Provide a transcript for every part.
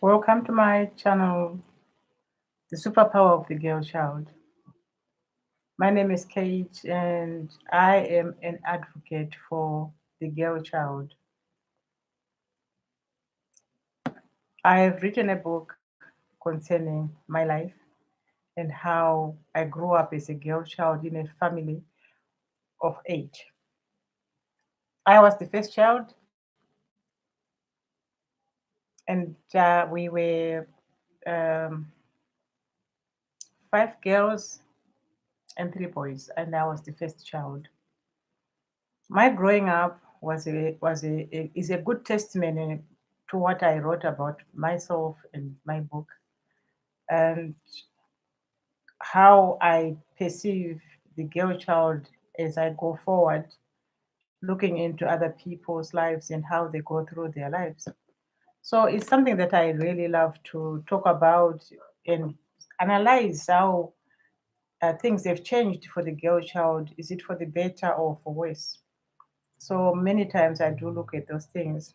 Welcome to my channel, The Superpower of the Girl Child. My name is Kate, and I am an advocate for the girl child. I have written a book concerning my life and how I grew up as a girl child in a family of eight. I was the first child, and we were um, five girls and three boys, and I was the first child. My growing up is a good testimony to what I wrote about myself in my book and how I perceive the girl child as I go forward, looking into other people's lives and how they go through their lives. So it's something that I really love to talk about and analyze how things have changed for the girl child. Is it for the better or for worse? So many times I do look at those things.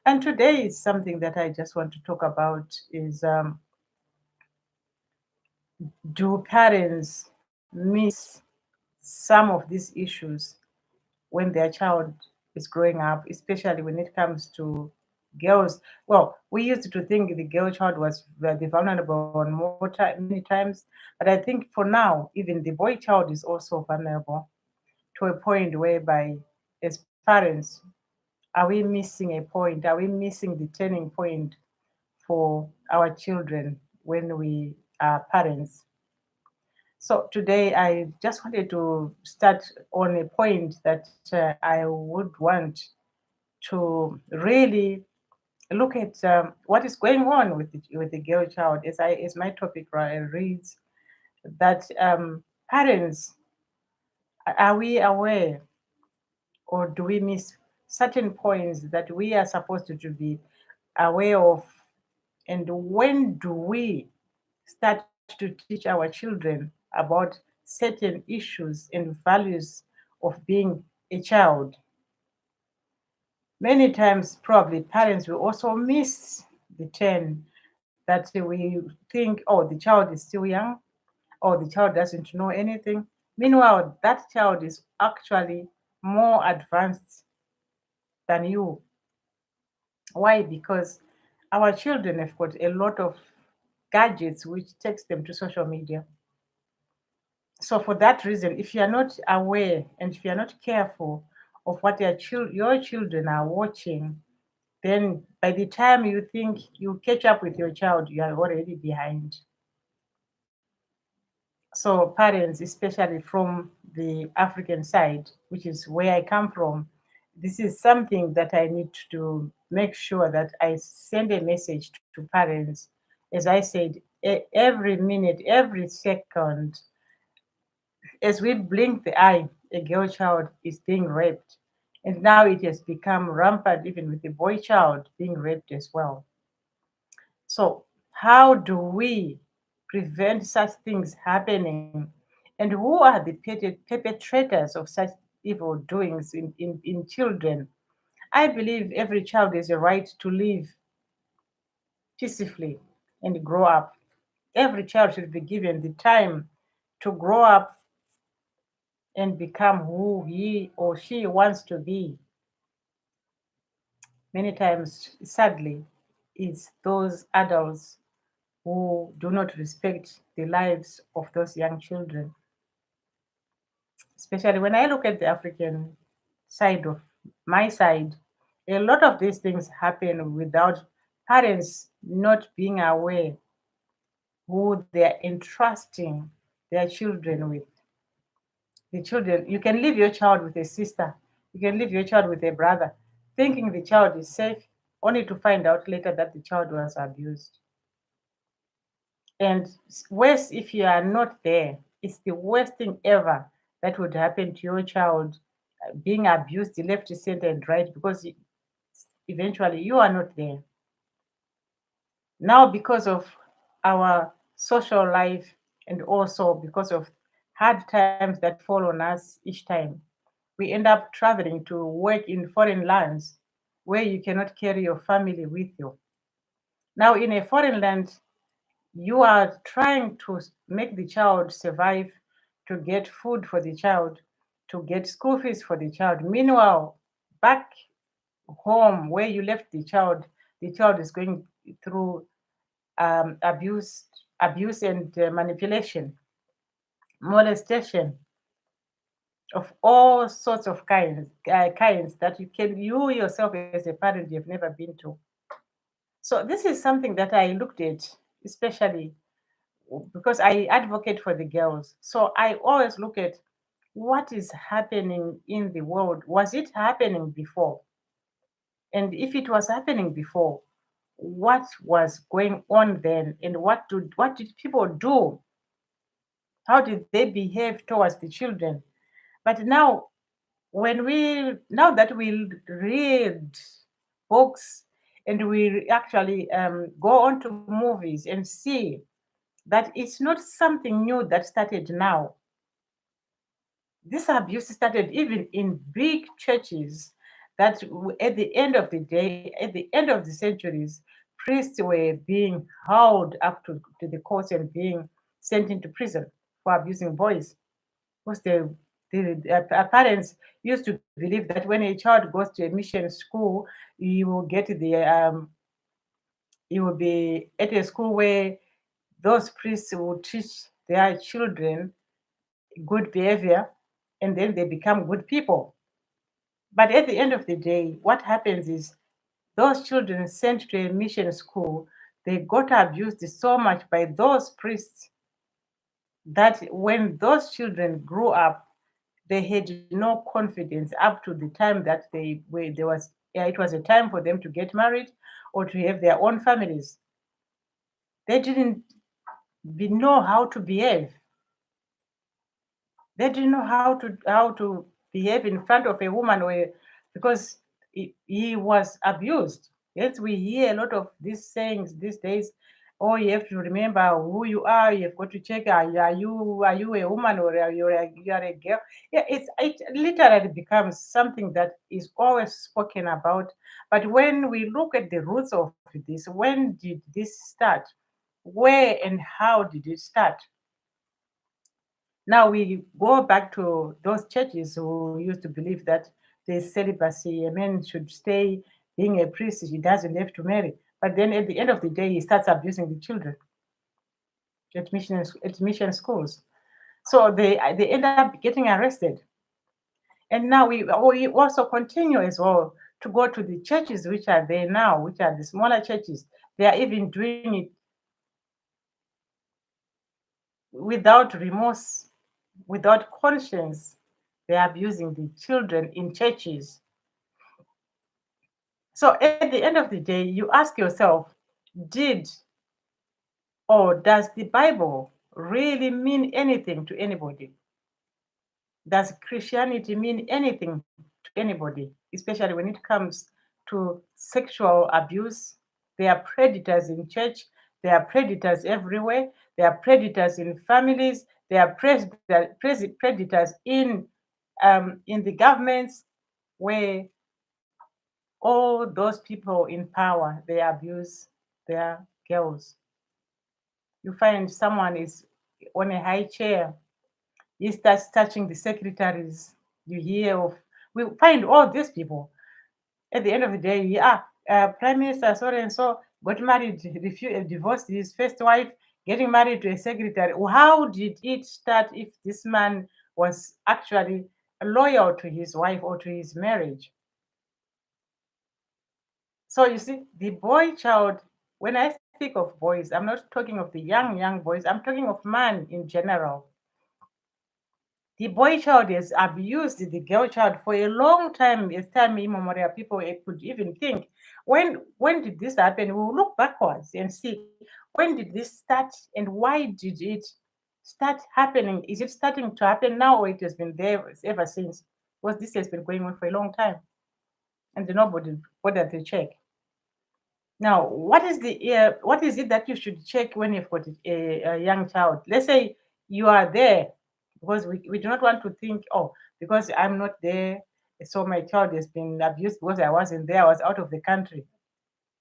And today is something that I just want to talk about is do parents miss some of these issues when their child is growing up, especially when it comes to girls? Well, we used to think the girl child was the vulnerable one many times, but I think for now, even the boy child is also vulnerable to a point whereby, as parents, are we missing a point? Are we missing the turning point for our children when we are parents? So today I just wanted to start on a point that I would want to really look at what is going on with the girl child. As my topic reads, that parents, are we aware, or do we miss certain points that we are supposed to be aware of? And when do we start to teach our children about certain issues and values of being a child? Many times, probably parents will also miss the turn that we think, oh, the child is still young, or the child doesn't know anything. Meanwhile, that child is actually more advanced than you. Why? Because our children have got a lot of gadgets which takes them to social media. So for that reason, if you are not aware and if you are not careful of what your children are watching, then by the time you think you catch up with your child, you are already behind. So parents, especially from the African side, which is where I come from, this is something that I need to make sure that I send a message to parents. As I said, every minute, every second, as we blink the eye, a girl child is being raped. And now it has become rampant, even with the boy child being raped as well. So, how do we prevent such things happening? And who are the perpetrators of such evil doings in children? I believe every child has a right to live peacefully and grow up. Every child should be given the time to grow up and become who he or she wants to be. Many times, sadly, it's those adults who do not respect the lives of those young children. Especially when I look at the African side of my side, a lot of these things happen without parents not being aware who they are entrusting their children with. The children, you can leave your child with a sister, you can leave your child with a brother, thinking the child is safe, only to find out later that the child was abused. And worse, if you are not there, it's the worst thing ever that would happen to your child, being abused left, center, and right, because eventually you are not there. Now, because of our social life and also because of hard times that fall on us each time, we end up traveling to work in foreign lands where you cannot carry your family with you. Now, in a foreign land, you are trying to make the child survive, to get food for the child, to get school fees for the child. Meanwhile, back home where you left the child is going through abuse and manipulation, molestation of all sorts of kinds that you yourself as a parent you've never been to. So this is something that I looked at, especially because I advocate for the girls. So I always look at what is happening in the world. Was it happening before? And if it was happening before, what was going on then? And what did people do? How did they behave towards the children? But now, now that we read books and we actually go on to movies and see that it's not something new that started now. This abuse started even in big churches that at the end of the day, at the end of the centuries, priests were being hauled up to the courts and being sent into prison for abusing boys. Because the parents used to believe that when a child goes to a mission school, he will be at a school where those priests will teach their children good behavior, and then they become good people. But at the end of the day, what happens is those children sent to a mission school, they got abused so much by those priests that when those children grew up, they had no confidence up to the time that they were there was yeah, it was a time for them to get married or to have their own families. They didn't know how to behave. They didn't know how to behave in front of a woman where because he was abused. Yes, we hear a lot of these sayings these days. Oh, you have to remember who you are. You've got to check are you a woman or you are a girl. Yeah, it literally becomes something that is always spoken about. But when we look at the roots of this, when did this start? Where and how did it start? Now we go back to those churches who used to believe that there's celibacy, a man should stay being a priest, he doesn't have to marry. But then at the end of the day, he starts abusing the children at mission schools. So they end up getting arrested. And now we also continue as well to go to the churches which are there now, which are the smaller churches. They are even doing it without remorse, without conscience. They are abusing the children in churches. So at the end of the day, you ask yourself, did or does the Bible really mean anything to anybody? Does Christianity mean anything to anybody, especially when it comes to sexual abuse? There are predators in church, there are predators everywhere, there are predators in families, there are predators in the governments where all those people in power they abuse their girls. You find someone is on a high chair, he starts touching the secretaries. You hear of we find all these people. At the end of the day, yeah, Prime Minister so and so got married, divorced his first wife, getting married to a secretary. How did it start if this man was actually loyal to his wife or to his marriage? So you see, the boy child, when I speak of boys, I'm not talking of the young boys, I'm talking of man in general. The boy child has abused the girl child for a long time, as time immemorial. People could even think, when did this happen? We'll look backwards and see when did this start and why did it start happening? Is it starting to happen now or it has been there ever since? Because this has been going on for a long time and nobody bothered to check. Now, what is it that you should check when you've got a young child? Let's say you are there, because we do not want to think, oh, because I'm not there, so my child has been abused because I wasn't there, I was out of the country.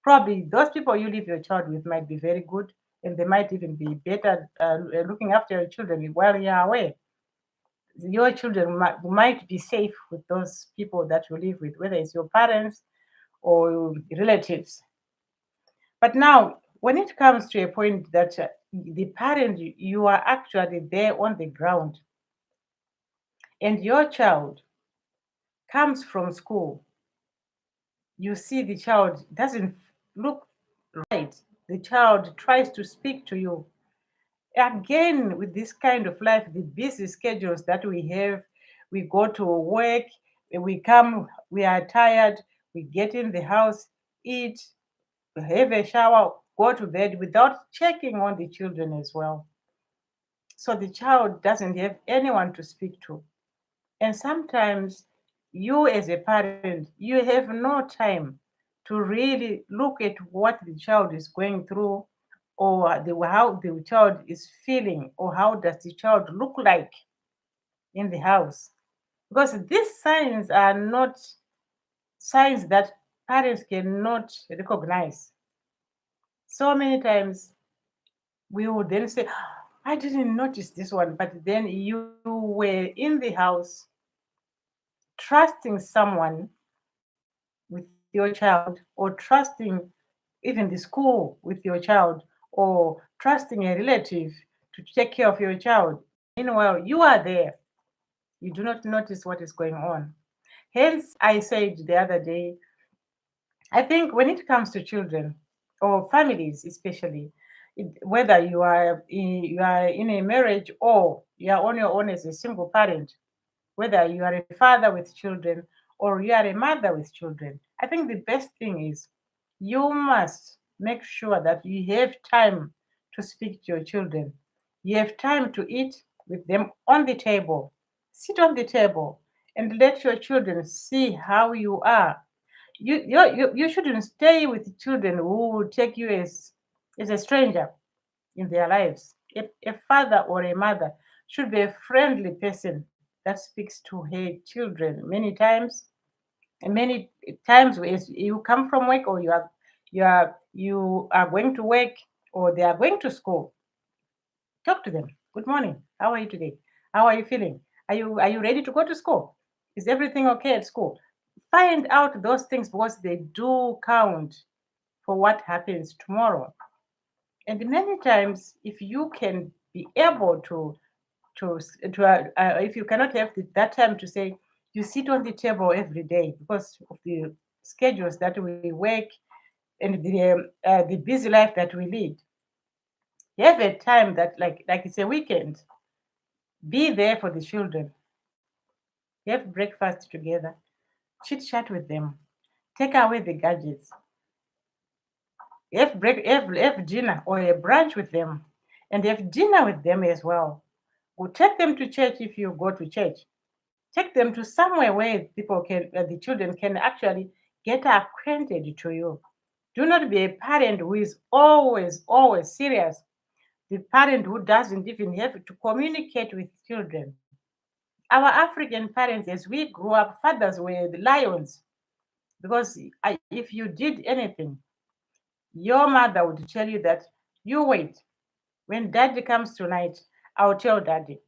Probably those people you leave your child with might be very good, and they might even be better looking after your children while you're away. Your children might be safe with those people that you live with, whether it's your parents or relatives. But now, when it comes to a point that the parent, you are actually there on the ground, and your child comes from school, you see the child doesn't look right. The child tries to speak to you. Again, with this kind of life, the busy schedules that we have, we go to work, we come, we are tired, we get in the house, eat, have a shower, go to bed without checking on the children as well. So the child doesn't have anyone to speak to. And sometimes you, as a parent, you have no time to really look at what the child is going through, or how the child is feeling, or how does the child look like in the house. Because these signs are not signs that parents cannot recognize. So many times we would then say, I didn't notice this one, but then you were in the house trusting someone with your child, or trusting even the school with your child, or trusting a relative to take care of your child. Meanwhile, you are there. You do not notice what is going on. Hence, I said the other day, I think when it comes to children or families, especially, whether you are in a marriage or you are on your own as a single parent, whether you are a father with children or you are a mother with children, I think the best thing is you must make sure that you have time to speak to your children. You have time to eat with them on the table. Sit on the table and let your children see how you are. You shouldn't stay with children who will take you as a stranger in their lives. A father or a mother should be a friendly person that speaks to her children many times. And many times, as you come from work, or you are going to work, or they are going to school, talk to them. Good morning. How are you today? How are you feeling? Are you ready to go to school? Is everything okay at school? Find out those things because they do count for what happens tomorrow. And many times, if you can be able if you cannot have that time to say, you sit on the table every day because of the schedules that we work and the busy life that we lead. You have a time that, like it's a weekend. Be there for the children. Have breakfast together. Chit chat with them. Take away the gadgets. Have dinner or a brunch with them, and have dinner with them as well. We'll take them to church if you go to church. Take them to somewhere where the children can actually get acquainted to you. Do not be a parent who is always serious. The parent who doesn't even have to communicate with children. Our African parents, as we grew up, fathers were the lions, because if you did anything, your mother would tell you that, you wait. When daddy comes tonight, I'll tell daddy.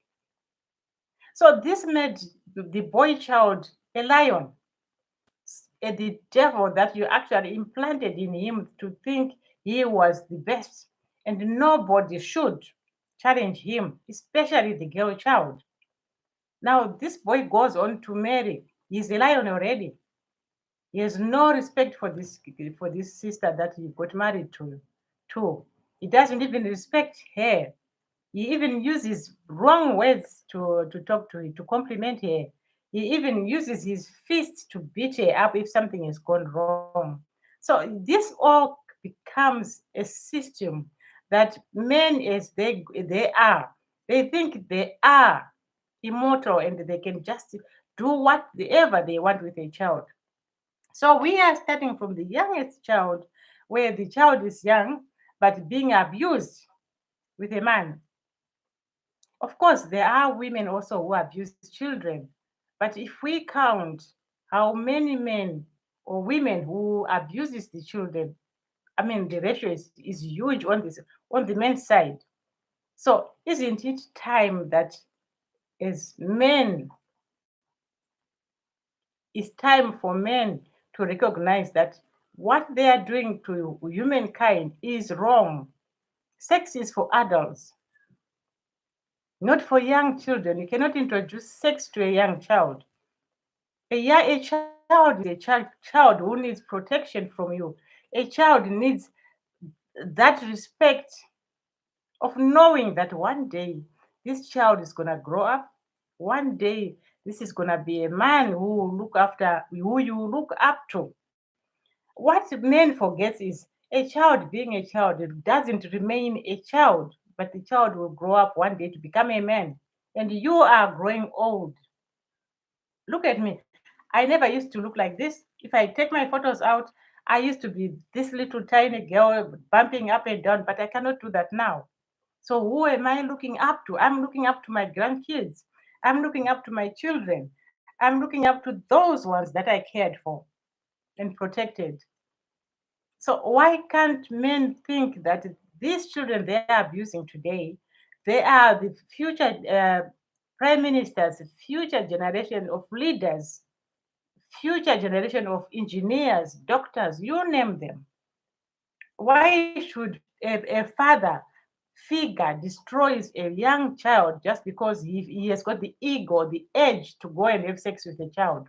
So this made the boy child a lion, the devil that you actually implanted in him to think he was the best, and nobody should challenge him, especially the girl child. Now, this boy goes on to marry. He's a lion already. He has no respect for this sister that he got married to. He doesn't even respect her. He even uses wrong words to talk to her, to compliment her. He even uses his fist to beat her up if something has gone wrong. So this all becomes a system that men, as they are, they think they are immortal and they can just do whatever they want with a child. So we are starting from the youngest child, where the child is young but being abused with a man. Of course, there are women also who abuse children. But if we count how many men or women who abuses the children, I mean, the ratio is huge on this, on the men's side. So isn't it time that as men, it's time for men to recognize that what they are doing to humankind is wrong. Sex is for adults, not for young children. You cannot introduce sex to a young child. A child is a child who needs protection from you. A child needs that respect of knowing that one day this child is going to grow up. One day this is going to be a man who will look after, who you look up to. What men forget is a child being a child doesn't remain a child, but the child will grow up one day to become a man. And you are growing old. Look at me. I never used to look like this. If I take my photos out, I used to be this little tiny girl bumping up and down, but I cannot do that now. So who am I looking up to? I'm looking up to my grandkids. I'm looking up to my children. I'm looking up to those ones that I cared for and protected. So why can't men think that these children they are abusing today, they are the future prime ministers, future generation of leaders, future generation of engineers, doctors, you name them. Why should a father figure destroys a young child just because he has got the ego, the edge to go and have sex with a child?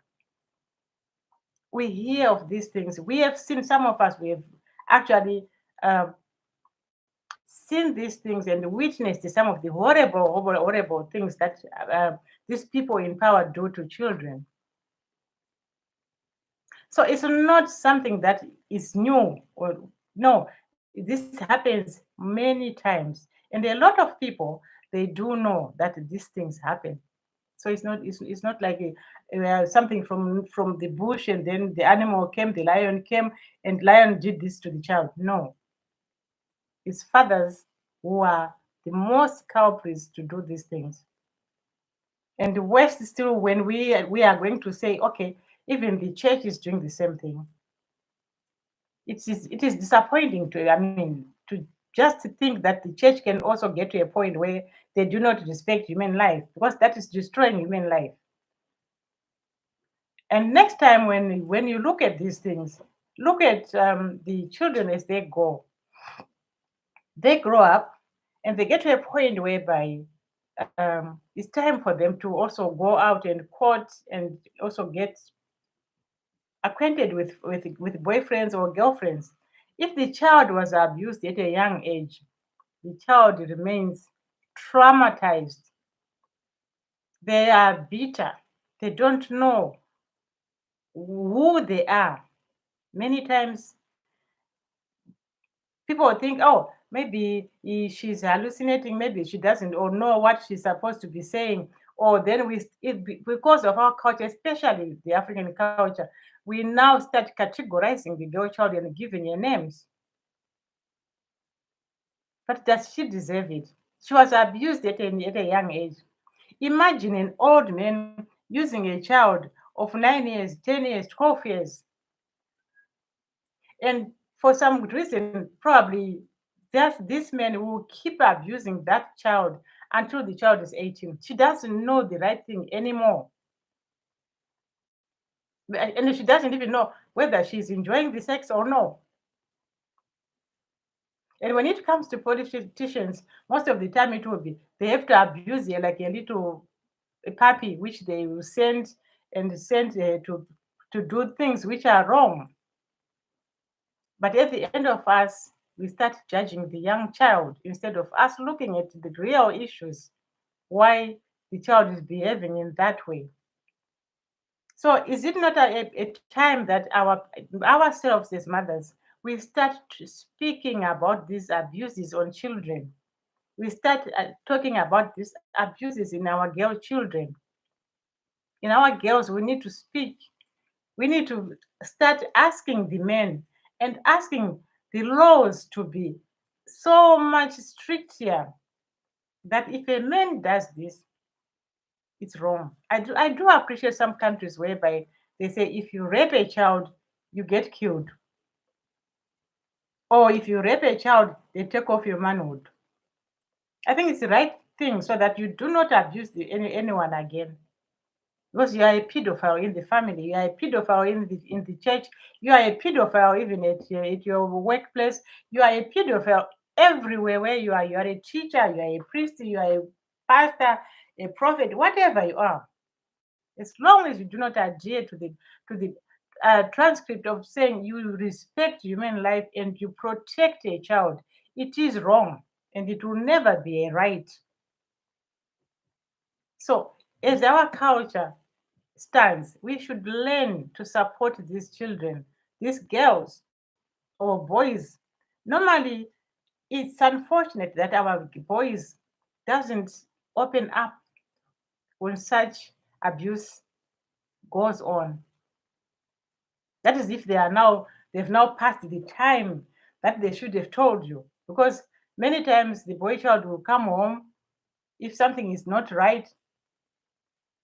We hear of these things. We have seen, some of us, we have actually uh, seen these things and witnessed some of the horrible, horrible, horrible things that these people in power do to children. So it's not something that is new, or no, this happens many times. And a lot of people, they do know that these things happen. So it's not like something from the bush and then the animal came, the lion came, and lion did this to the child. No, it's fathers who are the most culprits to do these things. And the worst is still when we are going to say, okay, even the church is doing the same thing. It is disappointing to, I mean, to just to think that the church can also get to a point where they do not respect human life, because that is destroying human life. And next time when you look at these things, look at the children as they grow up, and they get to a point whereby it's time for them to also go out and court and also get acquainted with boyfriends or girlfriends. If the child was abused at a young age, the child remains traumatized. They are bitter. They don't know who they are. Many times people think, oh, maybe she's hallucinating, maybe she doesn't or know what she's supposed to be saying. Or then because of our culture, especially the African culture, we now start categorizing the girl child and giving her names. But does she deserve it? She was abused at a young age. Imagine an old man using a child of 9 years, 10 years, 12 years. And for some reason, probably this man will keep abusing that child until the child is 18. She doesn't know the right thing anymore. And she doesn't even know whether she's enjoying the sex or no. And when it comes to politicians, most of the time it will be they have to abuse her like a little a puppy, which they will send to do things which are wrong. But at the end of us, we start judging the young child instead of us looking at the real issues, why the child is behaving in that way. So is it not a time that ourselves as mothers, we start speaking about these abuses on children? We start talking about these abuses in our girl children. In our girls, we need to speak. We need to start asking the men and asking the laws to be so much stricter that if a man does this, it's wrong. I do appreciate some countries whereby they say if you rape a child, you get killed. Or if you rape a child, they take off your manhood. I think it's the right thing so that you do not abuse anyone again. Because you are a pedophile in the family, you are a pedophile in the church, you are a pedophile even at your workplace, you are a pedophile everywhere where you are. You are a teacher, you are a priest, you are a pastor, a prophet, whatever you are. As long as you do not adhere to the transcript of saying you respect human life and you protect a child, it is wrong and it will never be a right. So, as our culture stands, we should learn to support these children, these girls or boys. Normally, it's unfortunate that our boys doesn't open up when such abuse goes on. That is if they've now passed the time that they should have told you. Because many times the boy child will come home if something is not right.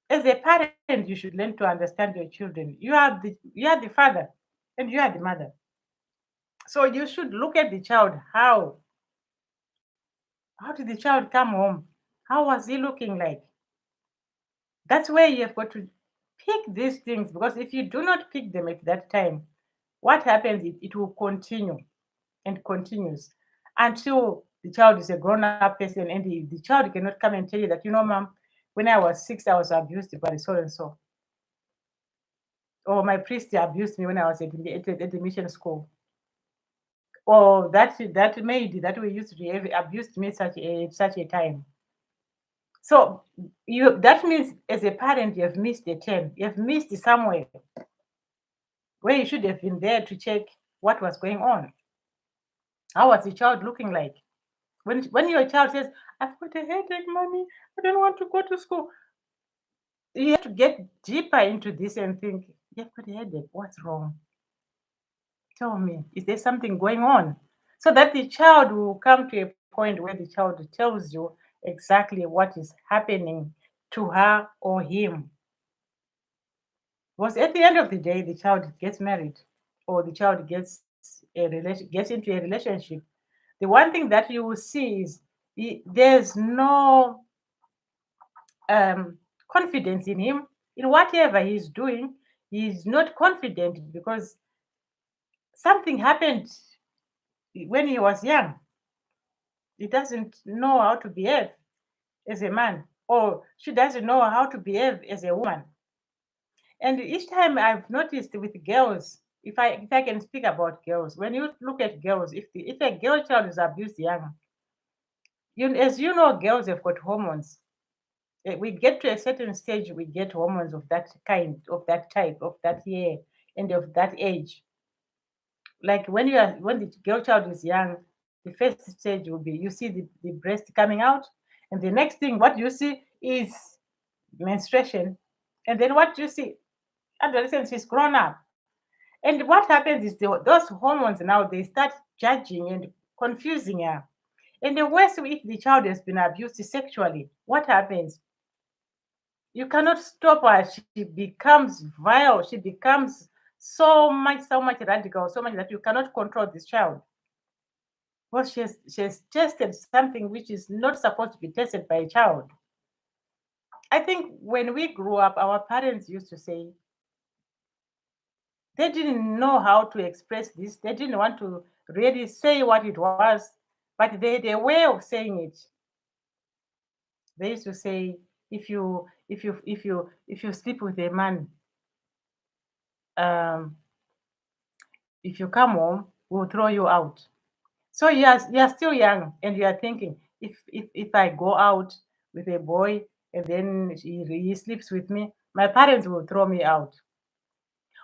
As a parent, you should learn to understand your children. You are the father and you are the mother. So you should look at the child. How did the child come home? How was he looking like? That's where you have got to pick these things, because if you do not pick them at that time, what happens is it will continue and continues until the child is a grown-up person, and the child cannot come and tell you that, mom, when I was 6, I was abused by so and so, or my priest abused me when I was at the mission school, or that maid that we used to have abused me such a time. So that means as a parent you have missed a turn, you have missed somewhere where you should have been there to check what was going on. How was the child looking like? When your child says, I've got a headache, mommy, I don't want to go to school, you have to get deeper into this and think, you've got a headache, what's wrong? Tell me, is there something going on? So that the child will come to a point where the child tells you exactly what is happening to her or him. Because at the end of the day, the child gets married or the child gets into a relationship. The one thing that you will see is there's no confidence in him, in whatever he's doing. He's not confident because something happened when he was young. He doesn't know how to behave as a man, or she doesn't know how to behave as a woman. And each time I've noticed with girls, if I can speak about girls, when you look at girls, if a girl child is abused young, as you know, girls have got hormones. We get to a certain stage, we get hormones of that kind, of that type, of that year, and of that age. Like when the girl child is young, the first stage will be you see the breast coming out, and the next thing what you see is menstruation, and then what you see, adolescence is grown up. And what happens is those hormones now they start judging and confusing her. And the worst, if the child has been abused sexually, what happens? You cannot stop her. She becomes vile. She becomes so much radical, so much that you cannot control this child. Well, she has tested something which is not supposed to be tested by a child. I think when we grew up, our parents used to say they didn't know how to express this. They didn't want to really say what it was, but they had a way of saying it. They used to say, if you sleep with a man, um, if you come home, we'll throw you out. So you are still young and you are thinking, if I go out with a boy and then he sleeps with me, my parents will throw me out,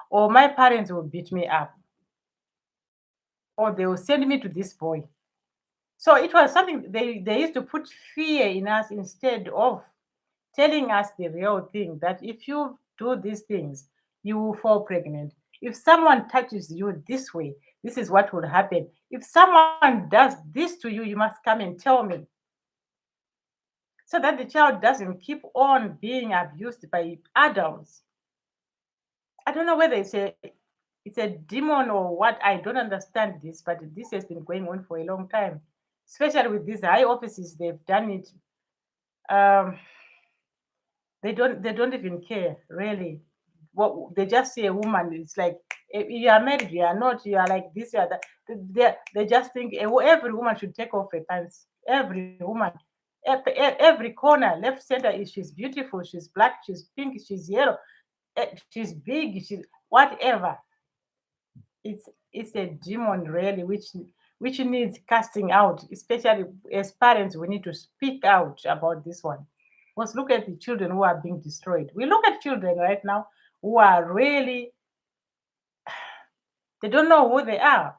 or my parents will beat me up, or they will send me to this boy. So it was something they used to put fear in us instead of telling us the real thing, that if you do these things, you will fall pregnant. If someone touches you this way, this is what will happen. If someone does this to you, you must come and tell me, so that the child doesn't keep on being abused by adults. I don't know whether it's It's a demon or what? I don't understand this, but this has been going on for a long time, especially with these high offices. They've done it. Um, they don't even care really. What they just see a woman, it's like, you are married, you are not, you are like this, you are that. They just think every woman should take off her pants. Every woman, every corner, left, center, is she's beautiful, she's black, she's pink, she's yellow, she's big, she's whatever. It's a demon really, which needs casting out. Especially as parents, we need to speak out about this one. Because look at the children who are being destroyed. We look at children right now who are really, they don't know who they are.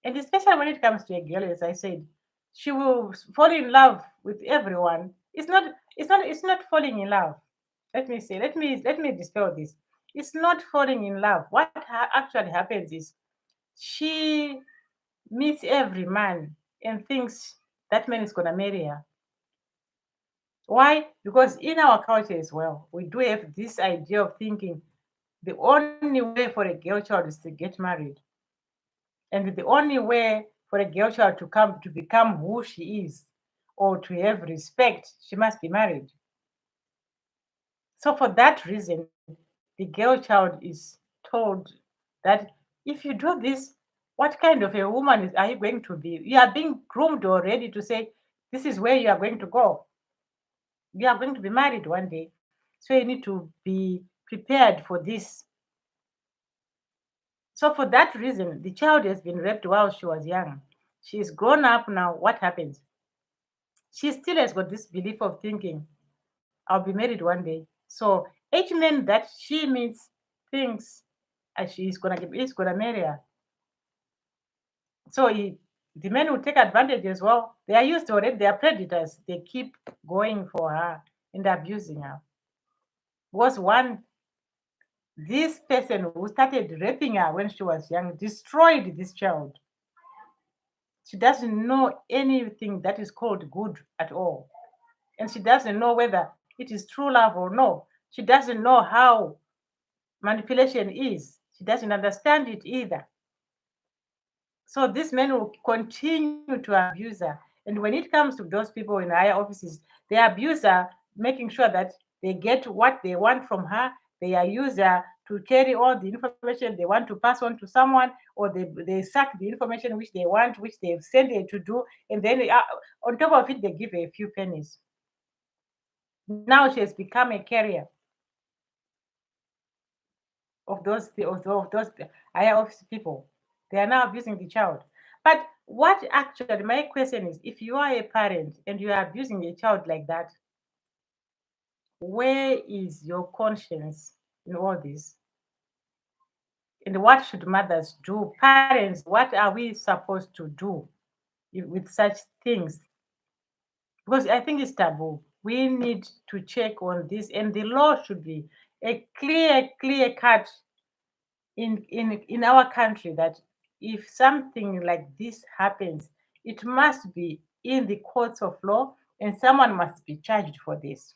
And especially when it comes to a girl, as I said, she will fall in love with everyone. It's not falling in love. Let me dispel this. It's not falling in love. What actually happens is she meets every man and thinks that man is gonna marry her. Why? Because in our culture as well, we do have this idea of thinking the only way for a girl child is to get married. And the only way for a girl child to come to become who she is or to have respect, she must be married. So for that reason, the girl child is told that if you do this, what kind of a woman are you going to be? You are being groomed already to say this is where you are going to go. You are going to be married one day. So you need to be prepared for this. So for that reason, the child has been raped while she was young. She's grown up now. What happens? She still has got this belief of thinking, I'll be married one day. So each man that she meets thinks he's gonna marry her. So the men will take advantage as well. They are used already. They are predators. They keep going for her and abusing her. Was one this person who started raping her when she was young destroyed this child. She doesn't know anything that is called good at all. And she doesn't know whether it is true love or no. She doesn't know how manipulation is. She doesn't understand it either. So this man will continue to abuse her. And when it comes to those people in higher offices, they abuse her, making sure that they get what they want from her. They use her to carry all the information they want to pass on to someone, or they suck the information which they want, which they've sent her to do. And then on top of it, they give her a few pennies. Now she has become a carrier of those higher office people. They are now abusing the child. But what actually, my question is, if you are a parent and you are abusing a child like that, where is your conscience in all this? And what should mothers do? Parents, what are we supposed to do with such things? Because I think it's taboo. We need to check on this, and the law should be a clear cut in our country that if something like this happens, it must be in the courts of law and someone must be charged for this.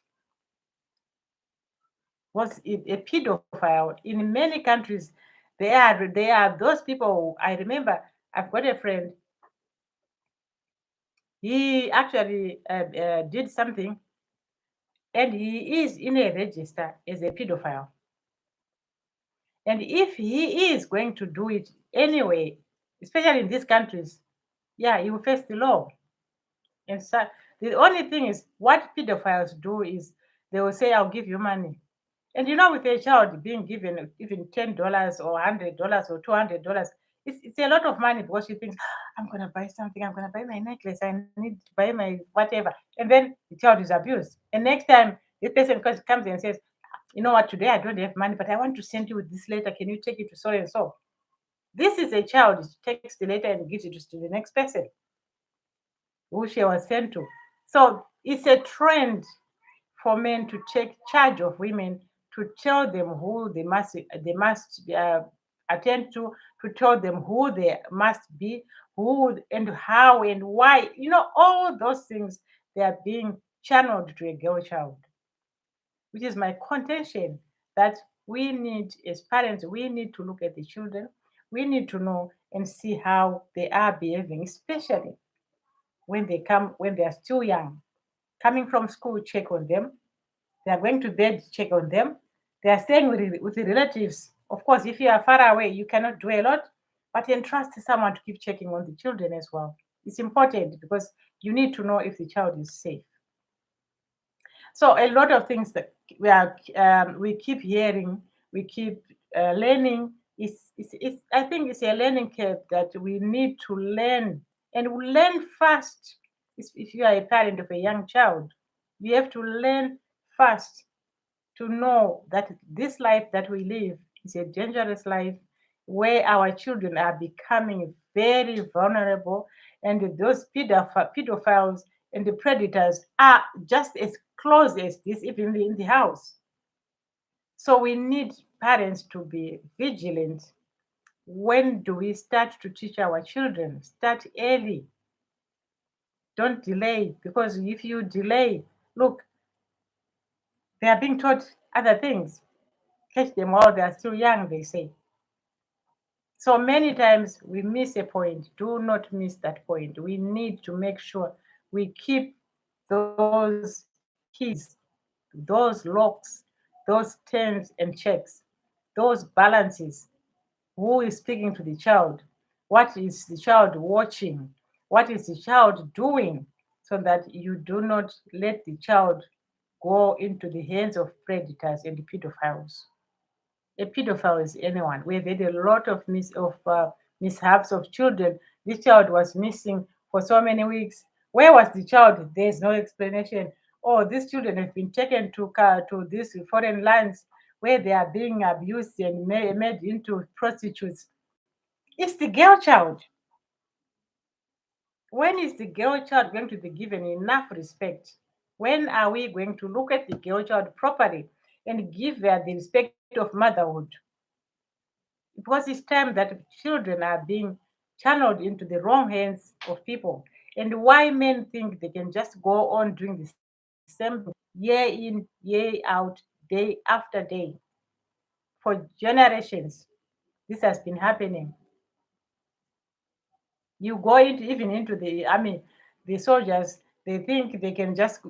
Was it a pedophile in many countries? They are those people. I remember I've got a friend. He actually did something, and he is in a register as a pedophile. And if he is going to do it anyway, especially in these countries, yeah, he will face the law. And so the only thing is, what pedophiles do is they will say, I'll give you money. And with a child being given even $10 or $100 or $200, it's a lot of money because she thinks, I'm going to buy something, I'm going to buy my necklace, I need to buy my whatever. And then the child is abused. And next time, this person comes and says, you know what, today I don't have money, but I want to send you with this letter. Can you take it to so and so? This is a child who takes the letter and gives it to the next person who she was sent to. So it's a trend for men to take charge of women, to tell them who they must attend to tell them who they must be, who and how and why. All those things, they are being channeled to a girl child, which is my contention that We need, as parents, we need to look at the children. We need to know and see how they are behaving, especially when they are still young. Coming from school, check on them. They are going to bed, check on them. They are staying with the relatives. Of course, if you are far away, you cannot do a lot, but entrust someone to keep checking on the children as well. It's important because you need to know if the child is safe. So a lot of things that we keep hearing, we keep learning. I think it's a learning curve that we need to learn, and we learn fast. If you are a parent of a young child, you have to learn fast to know that this life that we live is a dangerous life where our children are becoming very vulnerable, and those pedophiles and the predators are just as close as this, even in the house. So we need parents to be vigilant. When do we start to teach our children? Start early. Don't delay, because if you delay, look, they are being taught other things. Catch them while they are still young, they say. So many times we miss a point. Do not miss that point. We need to make sure we keep those keys, those locks, those turns and checks, those balances. Who is speaking to the child? What is the child watching? What is the child doing? So that you do not let the child go into the hands of predators and pedophiles. A pedophile is anyone. We've had a lot of mishaps of children. This child was missing for so many weeks. Where was the child? There's no explanation. Oh, these children have been taken to these foreign lands where they are being abused and made into prostitutes. It's the girl child. When is the girl child going to be given enough respect? When are we going to look at the girl child properly and give her the respect of motherhood? Because it's time that children are being channeled into the wrong hands of people. And why men think they can just go on doing the same thing year in, year out, day after day for generations. This has been happening. You go into even into the army, the soldiers, they think they can just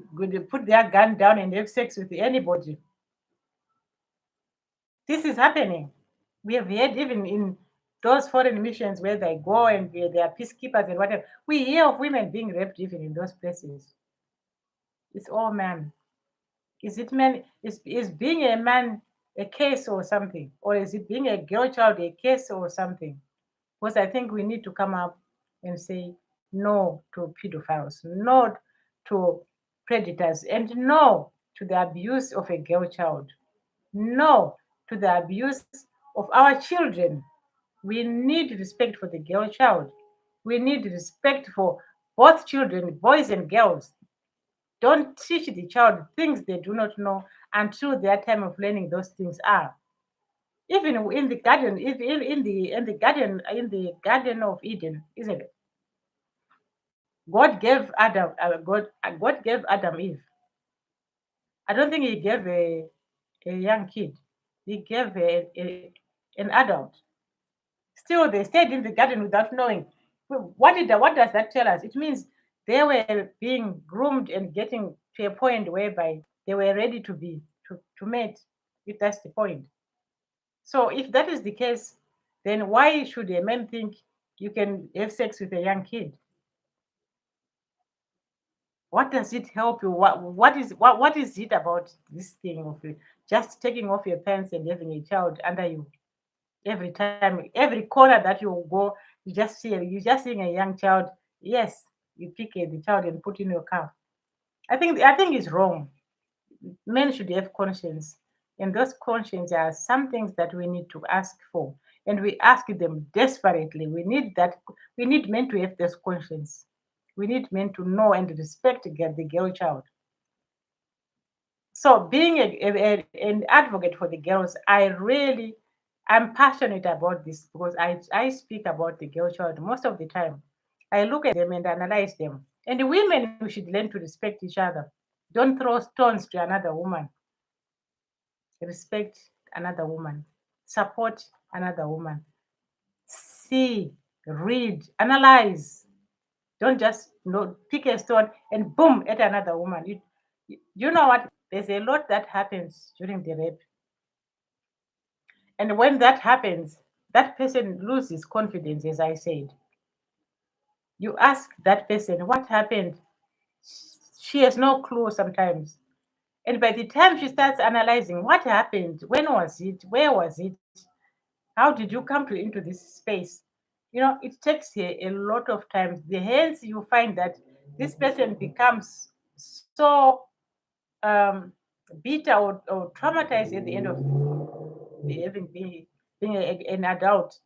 put their gun down and have sex with anybody. This is happening. We have heard even in those foreign missions where they go and they are peacekeepers and whatever. We hear of women being raped even in those places. It's all men. Is it men? Is being a man a case or something? Or is it being a girl child a case or something? Because I think we need to come up and say no to pedophiles, no to predators, and no to the abuse of a girl child, no to the abuse of our children. We need respect for the girl child. We need respect for both children, boys and girls. Don't teach the child things they do not know until their time of learning those things are. Even in the garden, if in the garden of Eden, isn't it? God gave Adam Eve. I don't think He gave a young kid. He gave an adult. Still, they stayed in the garden without knowing. Well, what does that tell us? It means they were being groomed and getting to a point whereby they were ready to mate, if that's the point. So if that is the case, then why should a man think you can have sex with a young kid? What does it help you? What is it about this thing of just taking off your pants and having a child under you every time, every corner that you go, you just seeing a young child. Yes, you pick the child and put in your car. I think it's wrong. Men should have conscience, and those conscience are some things that we need to ask for, and we ask them desperately. We need men to have this conscience. We need men to know and respect the girl child. So being an advocate for the girls, I'm passionate about this because I speak about the girl child most of the time. I look at them and analyze them. And the women, we should learn to respect each other. Don't throw stones to another woman. Respect another woman, support another woman, see, read, analyze. Don't just pick a stone and boom at another woman. You know what? There's a lot that happens during the rape, and when that happens, that person loses confidence. As I said, you ask that person what happened. She has no clue sometimes. And by the time she starts analyzing what happened, when was it, where was it, how did you come to into this space? It takes a lot of time. Hence, you find that this person becomes so um, bitter or traumatized at the end of having being an adult.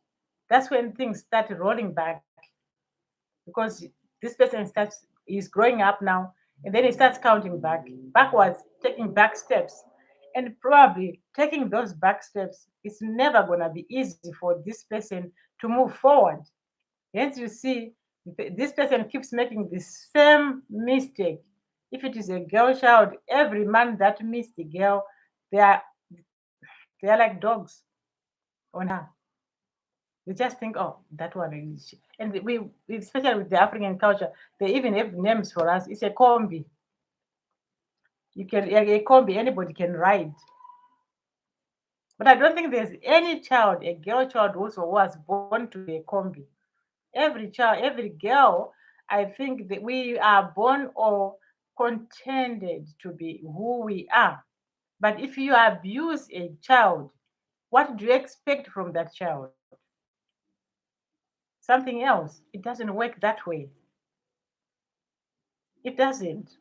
That's when things start rolling back because this person is growing up now, and then he starts counting backwards, taking back steps, and probably taking those back steps is never going to be easy for this person to move forward. Hence you see this person keeps making the same mistake. If it is a girl child, every man that missed the girl, they are they are like dogs on her. They just think, oh, that one is. And especially with the African culture, they even have names for us. It's a combi. You can a combi. Anybody can ride. But I don't think there's any child, a girl child also was born to be a combi. Every child, every girl, I think that we are born or contended to be who we are. But if you abuse a child, what do you expect from that child? Something else. It doesn't work that way. It doesn't.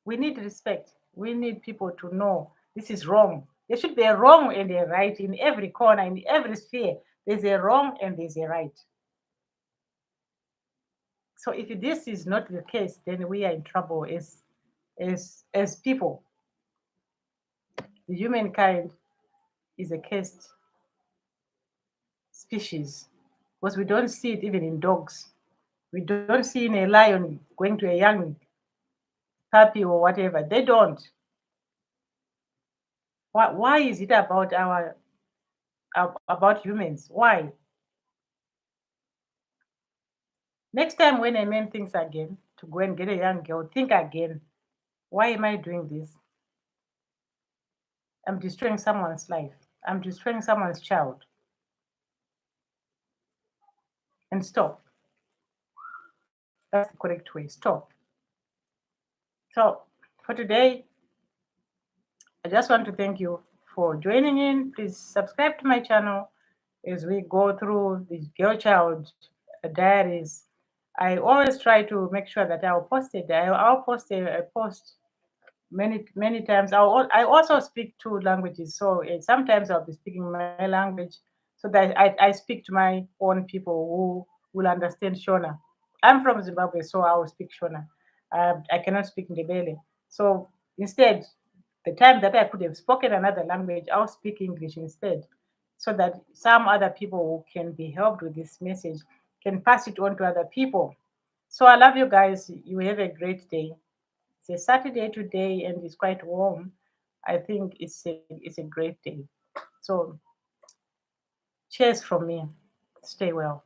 We need respect. We need people to know this is wrong. There should be a wrong and a right in every corner, in every sphere. There's a wrong and there's a right. So if this is not the case, then we are in trouble as people. The humankind is a cursed species because we don't see it even in dogs. We don't see in a lion going to a young puppy or whatever. They don't. Why is it about about humans? Why? Next time when a man thinks again to go and get a young girl, think again. Why am I doing this? I'm destroying someone's life. I'm destroying someone's child. And stop. That's the correct way. Stop. So for today, I just want to thank you for joining in. Please subscribe to my channel as we go through the girl child diaries. I always try to make sure that I'll post it. I'll post a post many times. I also speak two languages, so sometimes I'll be speaking my language so that I speak to my own people who will understand Shona. I'm from Zimbabwe, so I will speak Shona. I cannot speak Ndebele. So instead, the time that I could have spoken another language, I'll speak English instead, so that some other people who can be helped with this message can pass it on to other people. So I love you guys. You have a great day. It's a Saturday today and it's quite warm. I think it's a great day. So cheers from me. Stay well.